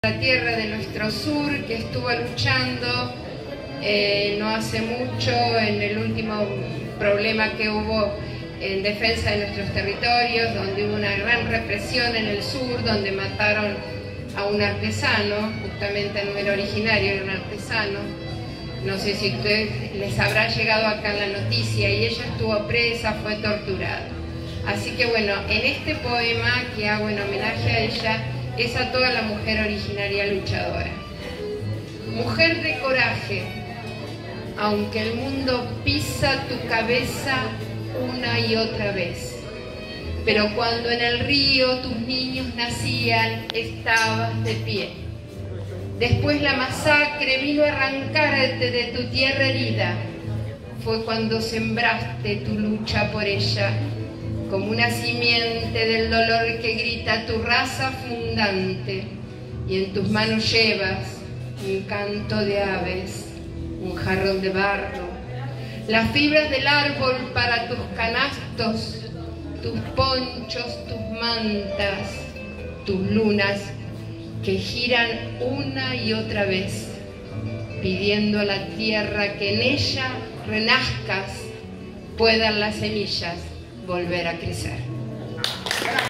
La tierra de nuestro sur, que estuvo luchando no hace mucho en el último problema que hubo en defensa de nuestros territorios, donde hubo una gran represión en el sur, donde mataron a un artesano, justamente no era originario, era un artesano. No sé si a ustedes les habrá llegado acá en la noticia, y ella estuvo presa, fue torturada. Así que bueno, en este poema que hago en homenaje a ella, es a toda la mujer originaria luchadora. Mujer de coraje, aunque el mundo pisa tu cabeza una y otra vez, pero cuando en el río tus niños nacían, estabas de pie. Después la masacre vino a arrancarte de tu tierra herida. Fue cuando sembraste tu lucha por ella, como una simiente del dolor que grita tu raza fundante, y en tus manos llevas un canto de aves, un jarrón de barro, las fibras del árbol para tus canastos, tus ponchos, tus mantas, tus lunas que giran una y otra vez, pidiendo a la tierra que en ella renazcas, puedan las semillas volver a crecer.